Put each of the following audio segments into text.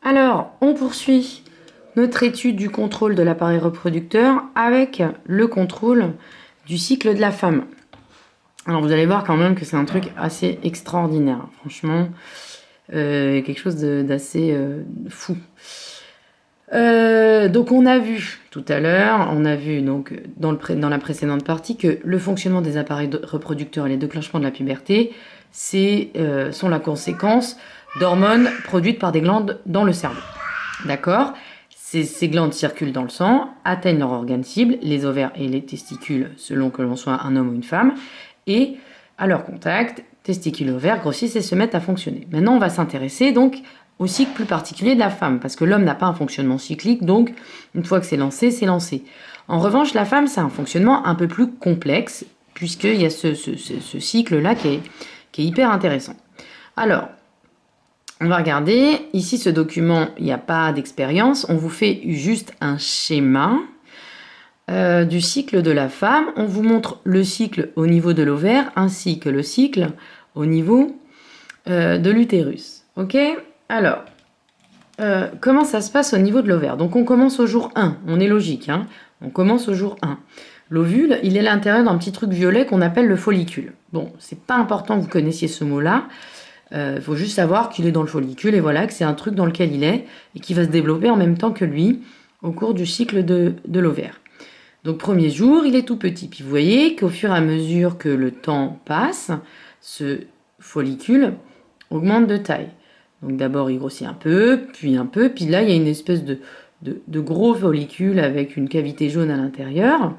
Alors, on poursuit notre étude du contrôle de l'appareil reproducteur avec le contrôle du cycle de la femme. Alors, vous allez voir quand même que c'est un truc assez extraordinaire. Franchement, quelque chose d'assez fou. Donc, on a vu tout à l'heure, on a vu donc dans la précédente partie que le fonctionnement des appareils reproducteurs et les déclenchements de la puberté sont la conséquence d'hormones produites par des glandes dans le cerveau. D'accord? Ces glandes circulent dans le sang, atteignent leur organe cible, les ovaires et les testicules, selon que l'on soit un homme ou une femme, et à leur contact, testicules et ovaires grossissent et se mettent à fonctionner. Maintenant, on va s'intéresser donc au cycle plus particulier de la femme, parce que l'homme n'a pas un fonctionnement cyclique, donc une fois que c'est lancé, c'est lancé. En revanche, la femme, c'est un fonctionnement un peu plus complexe, puisqu'il y a ce cycle-là qui est hyper intéressant. Alors, on va regarder, ici ce document, il n'y a pas d'expérience, on vous fait juste un schéma du cycle de la femme. On vous montre le cycle au niveau de l'ovaire ainsi que le cycle au niveau de l'utérus. Ok? Alors, comment ça se passe au niveau de l'ovaire? Donc on commence au jour 1, on est logique, hein? On commence au jour 1. L'ovule, il est à l'intérieur d'un petit truc violet qu'on appelle le follicule. Bon, c'est pas important que vous connaissiez ce mot-là. Il faut juste savoir qu'il est dans le follicule et voilà, que c'est un truc dans lequel il est et qui va se développer en même temps que lui au cours du cycle de l'ovaire. Donc premier jour, il est tout petit. Puis vous voyez qu'au fur et à mesure que le temps passe, ce follicule augmente de taille. Donc d'abord il grossit un peu, puis là il y a une espèce de gros follicule avec une cavité jaune à l'intérieur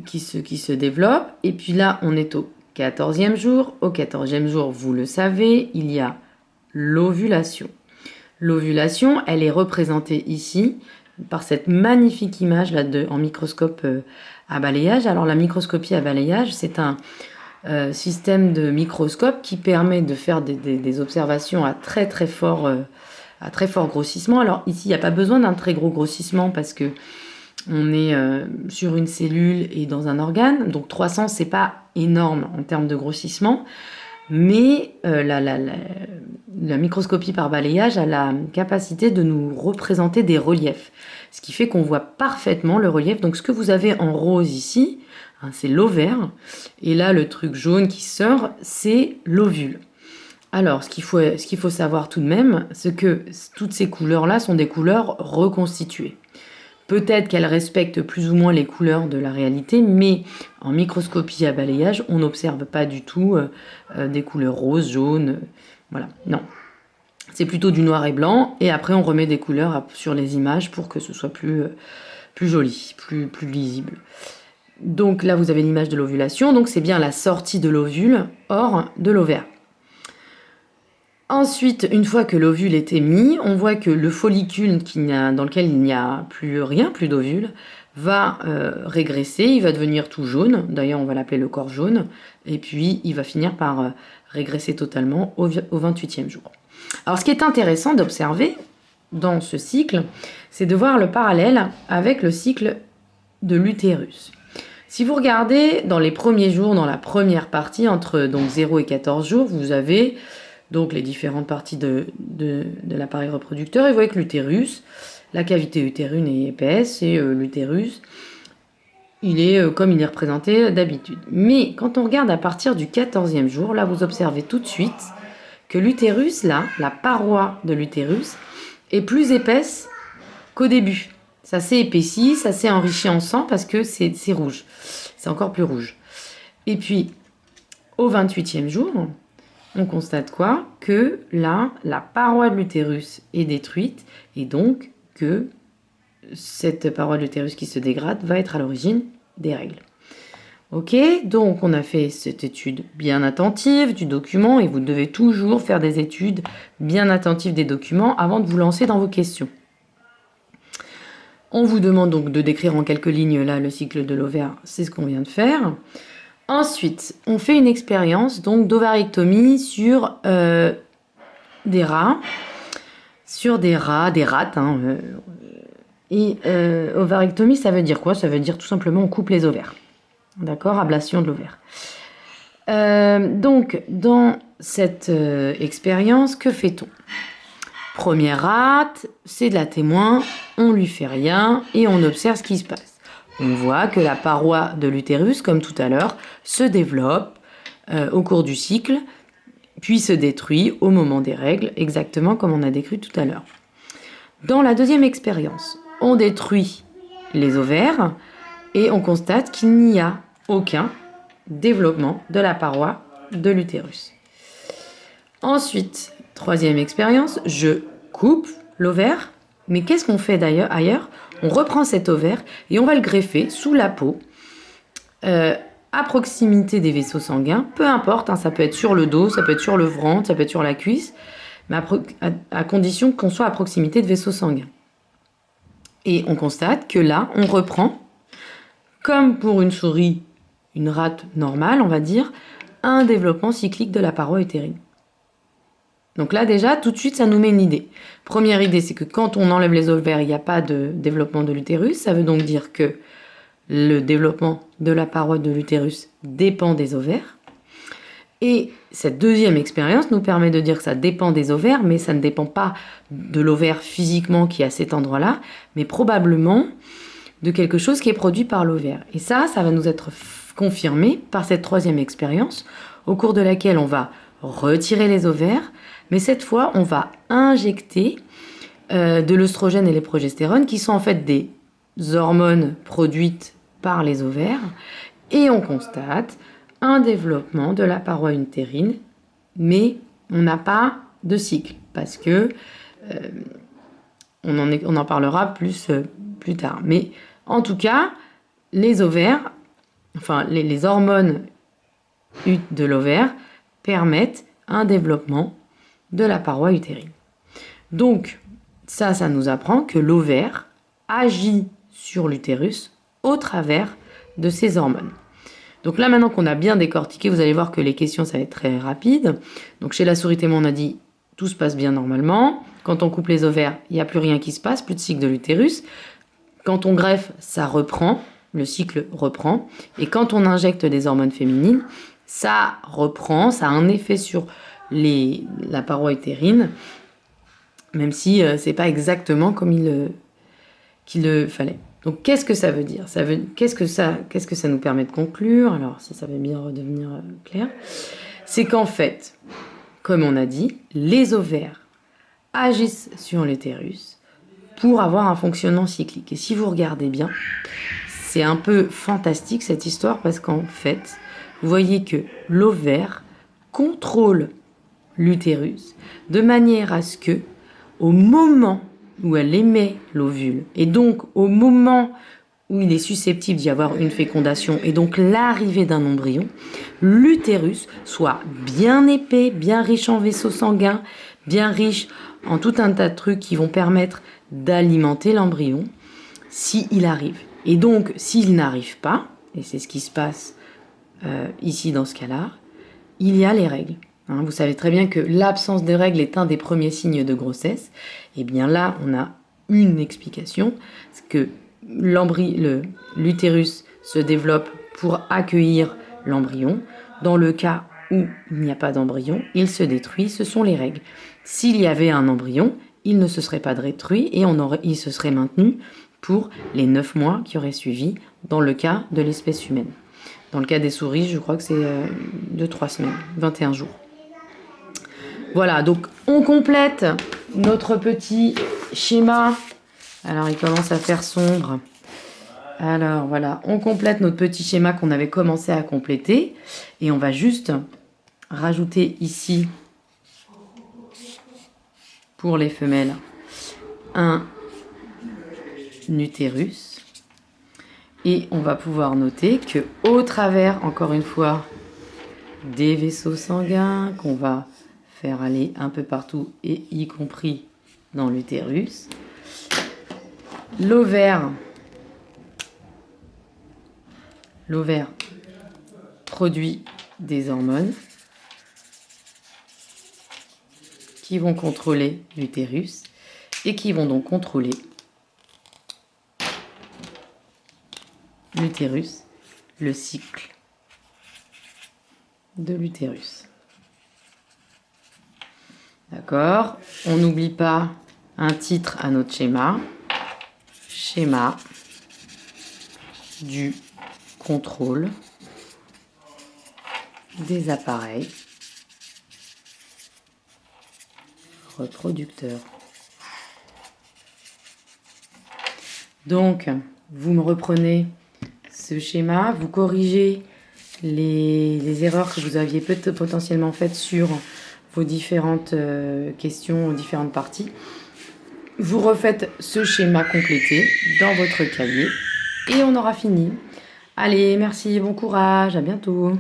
qui se développe. Et puis là on est au 14e jour. Au 14e jour, vous le savez, il y a l'ovulation. L'ovulation, elle est représentée ici par cette magnifique image là en microscope à balayage. Alors la microscopie à balayage, c'est un système de microscope qui permet de faire des observations à très fort grossissement. Alors ici, il n'y a pas besoin d'un très gros grossissement parce que on est sur une cellule et dans un organe. Donc 300, c'est pas énorme en termes de grossissement. Mais la microscopie par balayage a la capacité de nous représenter des reliefs. Ce qui fait qu'on voit parfaitement le relief. Donc ce que vous avez en rose ici, hein, c'est l'ovaire. Et là, le truc jaune qui sort, c'est l'ovule. Alors, ce qu'il faut savoir tout de même, c'est que toutes ces couleurs-là sont des couleurs reconstituées. Peut-être qu'elles respectent plus ou moins les couleurs de la réalité, mais en microscopie à balayage, on n'observe pas du tout des couleurs roses, jaunes, voilà, non. C'est plutôt du noir et blanc, et après on remet des couleurs sur les images pour que ce soit plus joli, plus lisible. Donc là, vous avez l'image de l'ovulation, donc c'est bien la sortie de l'ovule hors de l'ovaire. Ensuite, une fois que l'ovule est émis, on voit que le follicule dans lequel il n'y a plus rien, plus d'ovule, va régresser, il va devenir tout jaune, d'ailleurs on va l'appeler le corps jaune, et puis il va finir par régresser totalement au 28e jour. Alors ce qui est intéressant d'observer dans ce cycle, c'est de voir le parallèle avec le cycle de l'utérus. Si vous regardez dans les premiers jours, dans la première partie, entre donc 0 et 14 jours, vous avez donc les différentes parties de l'appareil reproducteur, et vous voyez que l'utérus, la cavité utérine est épaisse, et l'utérus, il est comme il est représenté d'habitude. Mais quand on regarde à partir du 14e jour, là vous observez tout de suite que l'utérus, là, la paroi de l'utérus, est plus épaisse qu'au début. Ça s'est épaissi, ça s'est enrichi en sang parce que c'est rouge. C'est encore plus rouge. Et puis, au 28e jour, on constate quoi? Que là, la paroi de l'utérus est détruite et donc que cette paroi de l'utérus qui se dégrade va être à l'origine des règles. Ok, donc on a fait cette étude bien attentive du document et vous devez toujours faire des études bien attentives des documents avant de vous lancer dans vos questions. On vous demande donc de décrire en quelques lignes là le cycle de l'ovaire, c'est ce qu'on vient de faire. Ensuite, on fait une expérience donc d'ovarectomie sur des rats, des rates. Et ovarectomie, ça veut dire quoi? Ça veut dire tout simplement on coupe les ovaires. D'accord? Ablation de l'ovaire. Donc, dans cette expérience, que fait-on? Première acte, c'est de la témoin, on lui fait rien et on observe ce qui se passe. On voit que la paroi de l'utérus, comme tout à l'heure, se développe au cours du cycle, puis se détruit au moment des règles, exactement comme on a décrit tout à l'heure. Dans la deuxième expérience, on détruit les ovaires et on constate qu'il n'y a aucun développement de la paroi de l'utérus. Ensuite, troisième expérience, je coupe l'ovaire, mais qu'est-ce qu'on fait d'ailleurs ailleurs? On reprend cet ovaire et on va le greffer sous la peau, à proximité des vaisseaux sanguins, peu importe, hein, ça peut être sur le dos, ça peut être sur le ventre, ça peut être sur la cuisse, mais à condition qu'on soit à proximité de vaisseaux sanguins. Et on constate que là, on reprend, comme pour une souris, une rate normale, on va dire, un développement cyclique de la paroi utérine. Donc là, déjà, tout de suite, ça nous met une idée. Première idée, c'est que quand on enlève les ovaires, il n'y a pas de développement de l'utérus. Ça veut donc dire que le développement de la paroi de l'utérus dépend des ovaires. Et cette deuxième expérience nous permet de dire que ça dépend des ovaires, mais ça ne dépend pas de l'ovaire physiquement qui est à cet endroit-là, mais probablement de quelque chose qui est produit par l'ovaire. Et ça va nous être confirmé par cette troisième expérience, au cours de laquelle on va retirer les ovaires, mais cette fois, on va injecter de l'œstrogène et les progestérones, qui sont en fait des hormones produites par les ovaires, et on constate un développement de la paroi utérine, mais on n'a pas de cycle, parce que on en parlera plus tard. Mais en tout cas, les ovaires, enfin les hormones de l'ovaire permettent un développement de la paroi utérine. Donc, ça nous apprend que l'ovaire agit sur l'utérus au travers de ces hormones. Donc là, maintenant qu'on a bien décortiqué, vous allez voir que les questions, ça va être très rapide. Donc chez la souris témoin, on a dit tout se passe bien normalement. Quand on coupe les ovaires, il n'y a plus rien qui se passe, plus de cycle de l'utérus. Quand on greffe, ça reprend, le cycle reprend. Et quand on injecte des hormones féminines, ça reprend, ça a un effet sur la paroi utérine, même si c'est pas exactement comme qu'il le fallait. Donc qu'est-ce que ça veut dire? Qu'est-ce que ça nous permet de conclure? Alors si ça veut bien redevenir clair, c'est qu'en fait, comme on a dit, les ovaires agissent sur l'utérus pour avoir un fonctionnement cyclique. Et si vous regardez bien, c'est un peu fantastique cette histoire, parce qu'en fait, vous voyez que l'ovaire contrôle l'utérus de manière à ce que, au moment où elle émet l'ovule, et donc au moment où il est susceptible d'y avoir une fécondation, et donc l'arrivée d'un embryon, l'utérus soit bien épais, bien riche en vaisseaux sanguins, bien riche en tout un tas de trucs qui vont permettre d'alimenter l'embryon s'il arrive. Et donc, s'il n'arrive pas, et c'est ce qui se passe ici dans ce cas-là, il y a les règles. Hein, vous savez très bien que l'absence de règles est un des premiers signes de grossesse. Et bien là, on a une explication, c'est que l'utérus se développe pour accueillir l'embryon. Dans le cas où il n'y a pas d'embryon, il se détruit, ce sont les règles. S'il y avait un embryon, il ne se serait pas détruit et il se serait maintenu pour les 9 mois qui auraient suivi dans le cas de l'espèce humaine. Dans le cas des souris, je crois que c'est 2-3 semaines, 21 jours. Voilà, donc on complète notre petit schéma. Alors, il commence à faire sombre. Alors, voilà, on complète notre petit schéma qu'on avait commencé à compléter. Et on va juste rajouter ici, pour les femelles, un utérus. Et on va pouvoir noter que au travers, encore une fois, des vaisseaux sanguins qu'on va faire aller un peu partout, et y compris dans l'utérus, l'ovaire produit des hormones qui vont contrôler l'utérus et qui vont donc contrôler l'utérus, le cycle de l'utérus. D'accord? On n'oublie pas un titre à notre schéma. Schéma du contrôle des appareils reproducteurs. Donc, vous me reprenez ce schéma, vous corrigez les erreurs que vous aviez potentiellement faites sur vos différentes questions, différentes parties. Vous refaites ce schéma complété dans votre cahier et on aura fini. Allez, merci, bon courage, à bientôt.